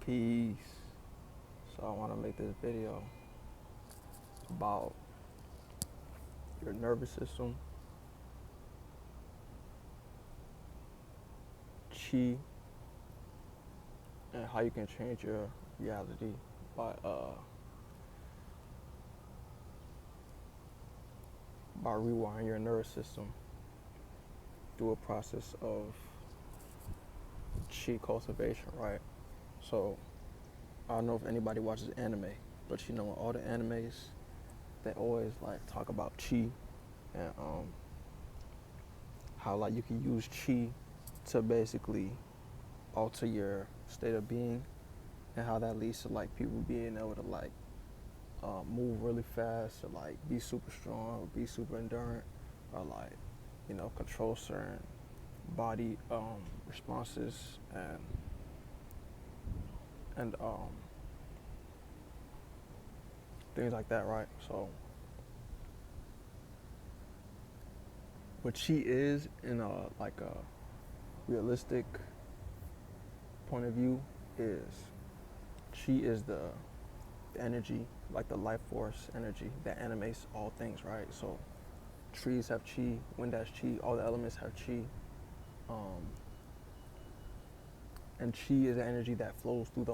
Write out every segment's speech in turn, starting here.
Peace. So I want to make this video about your nervous system, chi, and how you can change your reality by uh by rewiring your nervous system through a process of chi cultivation, right? So I don't know if anybody watches anime, but you know in all the animes they always like talk about chi and how like you can use chi to basically alter your state of being, and how that leads to like people being able to like move really fast, or like be super strong, or be super endurant, or like control certain body responses and things like that, right? So what chi is in a realistic point of view is chi is the energy, like the life force energy that animates all things, right? So trees have chi, wind has chi, all the elements have chi. Um, and chi is the energy that flows through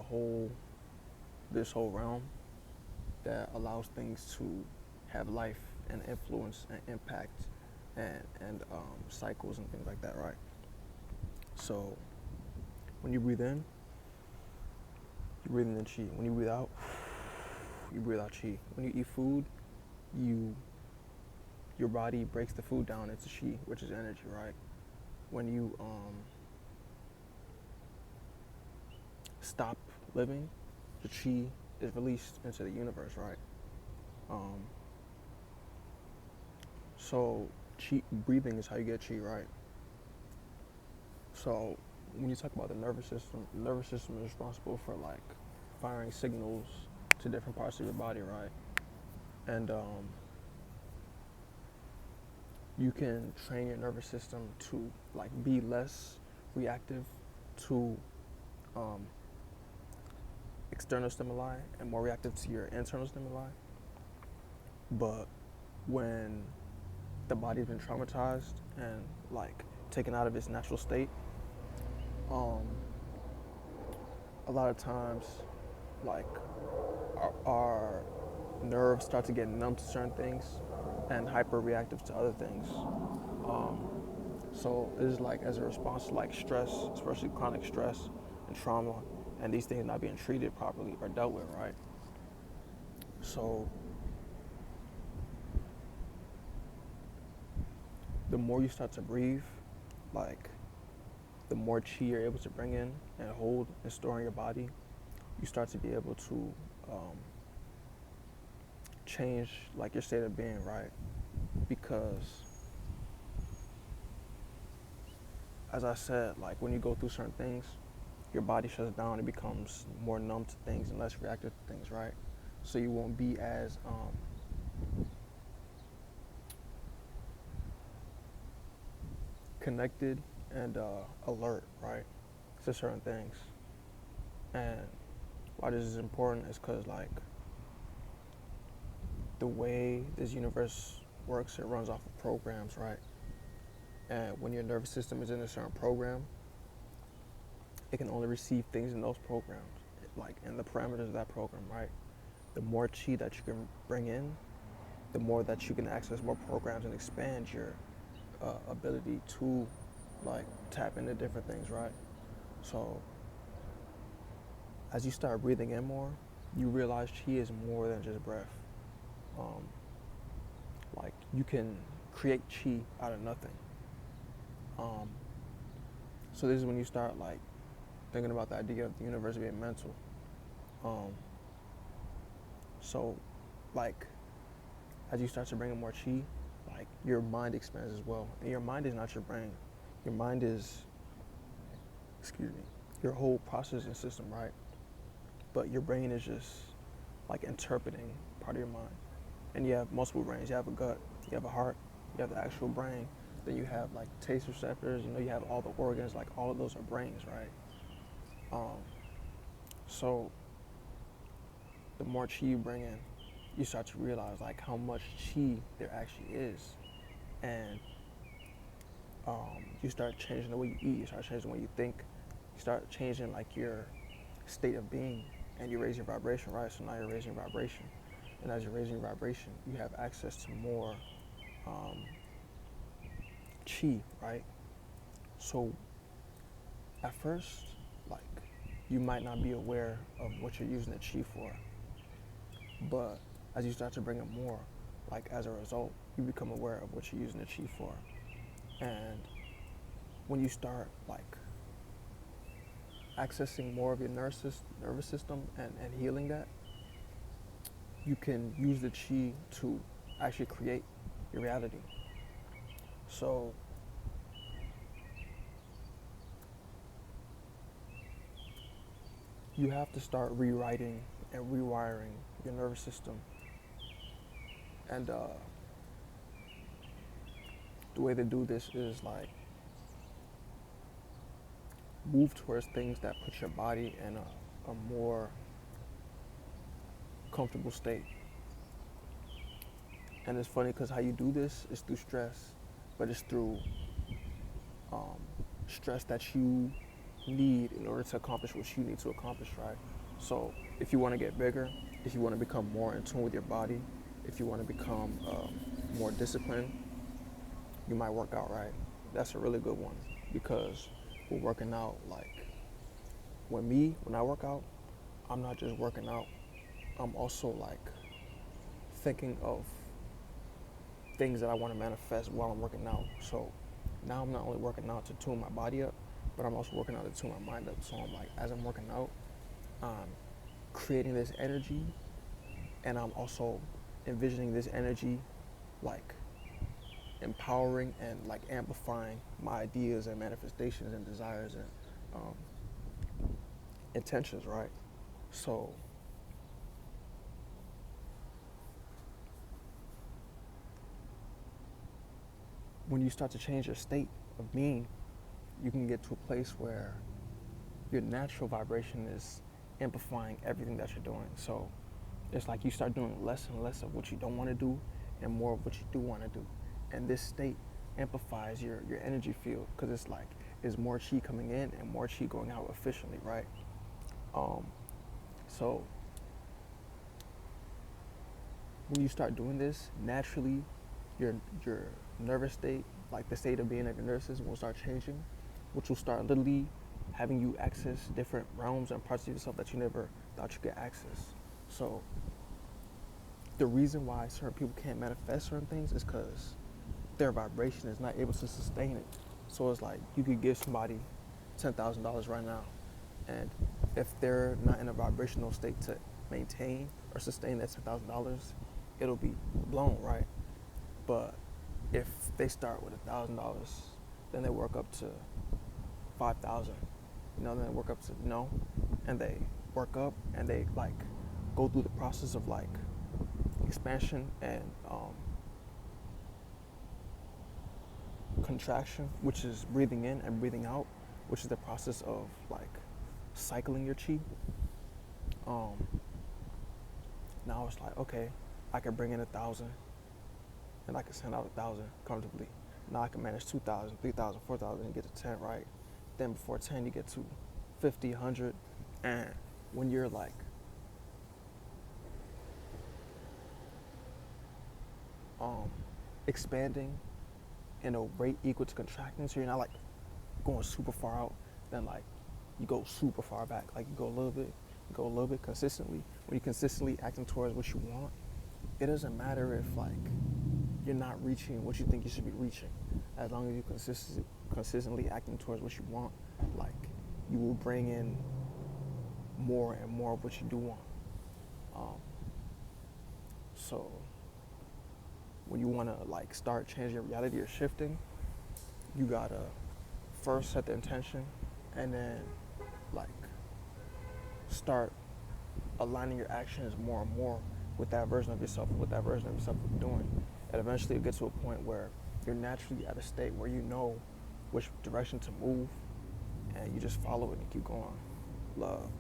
this whole realm, that allows things to have life and influence and impact and cycles and things like that, right? So when you breathe in, you breathe in chi. When you breathe out, you breathe out chi. When you eat food, your body breaks the food down into chi, which is energy, right? When you stop living, the chi is released into the universe, right? Um, so chi breathing is how you get chi, right? So when you talk about the nervous system is responsible for like firing signals to different parts of your body, right? And you can train your nervous system to like be less reactive to um, external stimuli and more reactive to your internal stimuli. But when the body's been traumatized and like taken out of its natural state, um, a lot of times like our nerves start to get numb to certain things and hyper reactive to other things. Um, so it is like as a response to like stress, especially chronic stress and trauma, and these things not being treated properly or dealt with, right? So the more you start to breathe, like the more chi you're able to bring in and hold and store in your body, you start to be able to change like your state of being, right? Because as I said, like when you go through certain things, your body shuts down and becomes more numb to things and less reactive to things, right? So you won't be as connected and alert, right, to certain things. And why this is important is because like the way this universe works, it runs off of programs, right? And when your nervous system is in a certain program, it can only receive things in those programs, like in the parameters of that program, right? The more chi that you can bring in, the more that you can access more programs and expand your ability to like tap into different things, right? So as you start breathing in more, you realize chi is more than just breath. Um, like you can create chi out of nothing. Um, so this is when you start like thinking about the idea of the universe being mental. Um, so like as you start to bring in more chi, like your mind expands as well. And your mind is not your brain. Your mind is, your whole processing system, right? But your brain is just like interpreting part of your mind. And you have multiple brains. You have a gut, you have a heart, you have the actual brain. Then you have like taste receptors. You have all the organs. Like all of those are brains, right? Um, So the more chi you bring in, you start to realize like how much chi there actually is, and you start changing the way you eat. You start changing the way you think. You start changing like your state of being, and you raise your vibration, right? So now you're raising your vibration, and as you're raising your vibration, you have access to more chi, right? So at first, like, you might not be aware of what you're using the chi for, but as you start to bring it more, like as a result, you become aware of what you're using the chi for. And when you start like accessing more of your nervous system and healing that, you can use the chi to actually create your reality. So you have to start rewriting and rewiring your nervous system. And the way to do this is like move towards things that put your body in a more comfortable state. And it's funny because how you do this is through stress, but it's through stress that you need in order to accomplish what you need to accomplish, right? So if you want to get bigger, if you want to become more in tune with your body, if you want to become more disciplined, you might work out, right? That's a really good one, because we're working out like when I work out, I'm not just working out, I'm also like thinking of things that I want to manifest while I'm working out. So now I'm not only working out to tune my body up, but I'm also working out to tune my mind up. So I'm like, as I'm working out, I'm creating this energy, and I'm also envisioning this energy like empowering and like amplifying my ideas and manifestations and desires and intentions, right? So when you start to change your state of being, you can get to a place where your natural vibration is amplifying everything that you're doing. So it's like you start doing less and less of what you don't want to do and more of what you do want to do. And this state amplifies your energy field, because it's like there's more chi coming in and more chi going out efficiently, right? So when you start doing this, naturally your nervous state, like the state of being of your nervous system, will start changing, which will start literally having you access different realms and parts of yourself that you never thought you could access. So the reason why certain people can't manifest certain things is because their vibration is not able to sustain it. So it's like you could give somebody $10,000 right now, and if they're not in a vibrational state to maintain or sustain that $10,000, it'll be blown, right? But if they start with $1,000, then they work up to 5,000, then they work up to, and they work up and they like go through the process of like expansion and contraction, which is breathing in and breathing out, which is the process of like cycling your chi. Now it's like, okay, I can bring in 1,000 and I can send out 1,000 comfortably. Now I can manage 2,000, 3,000, 4,000 and get to 10, right? Then before 10 you get to 50, 100, and when you're like expanding in a rate equal to contracting, so you're not like going super far out, then like you go super far back. Like you go a little bit consistently. When you're consistently acting towards what you want, it doesn't matter if like you're not reaching what you think you should be reaching. As long as you consistently acting towards what you want, like you will bring in more and more of what you do want. So when you want to like start changing your reality or shifting, you gotta first set the intention, and then like start aligning your actions more and more with that version of yourself, you're doing. And eventually you get to a point where you're naturally at a state where you know which direction to move, and you just follow it and keep going. Love.